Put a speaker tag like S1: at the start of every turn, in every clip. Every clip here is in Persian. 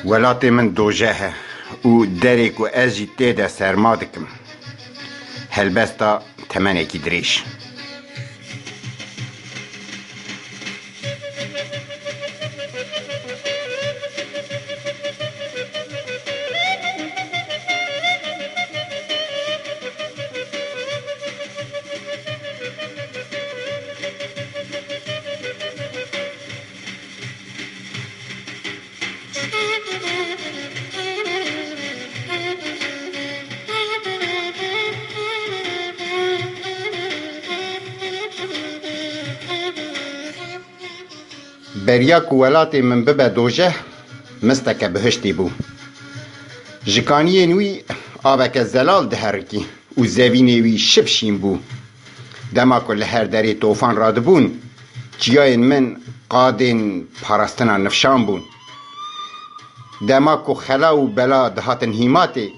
S1: ولاتي من دوجه و دريك و ازي تيدا سرمادكم هلبستا تمنكي دريش برياك ولاتي من ببا دوجه مستك بهشتي بو جكانيه نوي آبك الزلال دهركي و زويني وي شبشين بو دما كل هر داري توفان رادبون جياين من قادن پارستنا نفشان بون دما كو خلا و بلا دهاتن هيماتي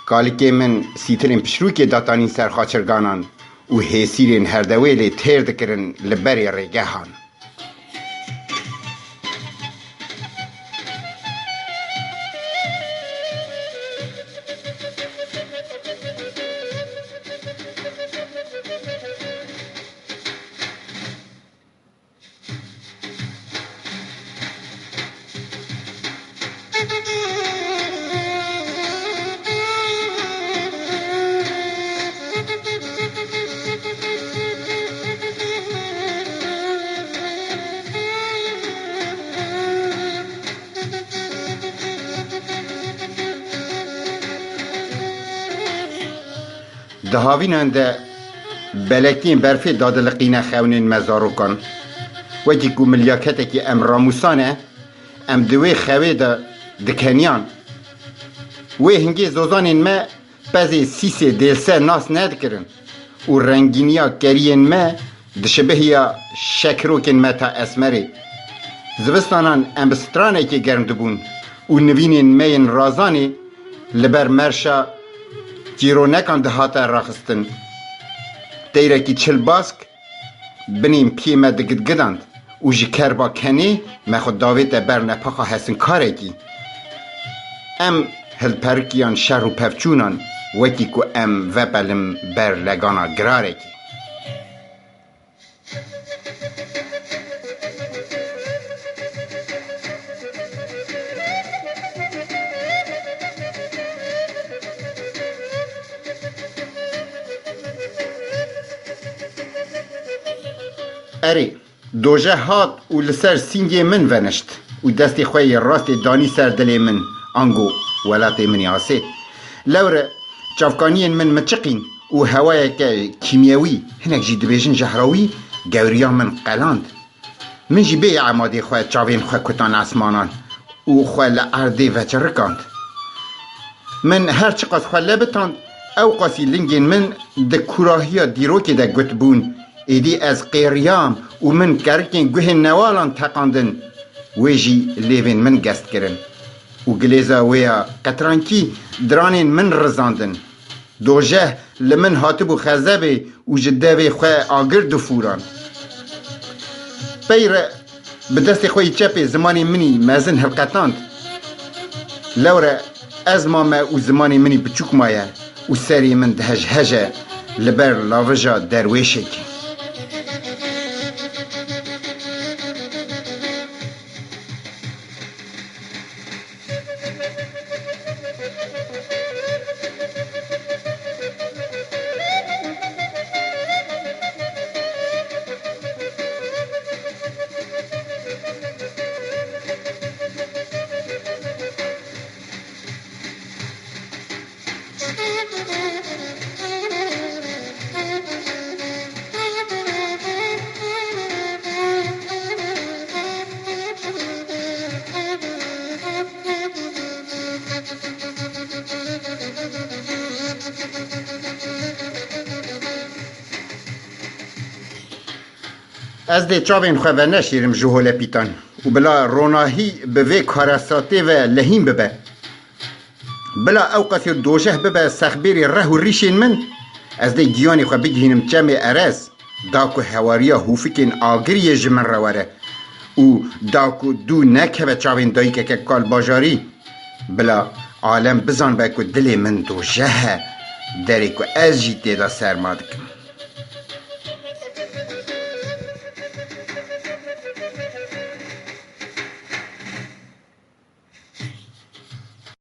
S1: كالكي من سيترين پشروكي داتانين سرخاچرگانان و هيسيرين هر دويلي تير دكرن لبري ريگهان دهاوینان ده بلکتین برفی دادلقینه خونین مزارو کن وجی کو ملیاکته که ام راموسانه ام دوی خوی ده دکنیان وی هنگی زوزانین ما بزی سیسه دلسه ناس ندکرن و رنگینیا کرین ما دشبهیا شکروکن ما تا اسمری زوستانان ام بسترانه که گرم دبون و نوینین مین رازانی لبر مرشا جیرو نکان دهاتا راخستن دیره کی چل باسک بنیم پیمه دگد گداند و جی کربا کنی مخود داویت بر نپاقا هستن کاره کی ام هل پرکیان شهر و پفچونان وکی که ام وپلم بر لگانا گراره کی اری دوجه هات و لسر سینگی من ونشت و دستی خوی راست دانی سر دلی من آنگو ولاتی من یاسه لوره چافکانین من مچقین و هوای که کیمیاوی هنک جی دبیجن جهراوی گوریا من قلاند من جی بی عمادی خوی چاوین خوی کتان اسمانان و خوی لعردی و چرکاند من هر چقدر خوی لبتاند او قاسی لنگین من ده کوراهیا دیروکی ده گتبون ایدی از قیریام و من کرکین گوه نوالان تقاندن ویجی لیوین من گست کرن و گلیزا ویا قطرانکی درانین من رزاندن دوجه لمن هاتبو خزبه و جدوی خواه آگر دفوران بیر بدست خوی چپی زمانی منی مزن هلقتاند لوره از مامه و زمانی منی بچوک مایه و سری من دهج هجه لبر لاوجا درویشه کی از ده چاوین خواه نشیرم جهول پیتان و بلا روناهی به وی کارساته و لحیم ببه بلا اوقات دوشه ببه سخبیری ره و ریشین من از دی گیانی خو بگهینم چمی ارز داکو هواریا هوفکین آگری جمن رواره او داکو دو نکه چاوین دایی که کال باجاری بلا عالم بزان با که دل من دوشه داری که از جی تیدا سرما دکم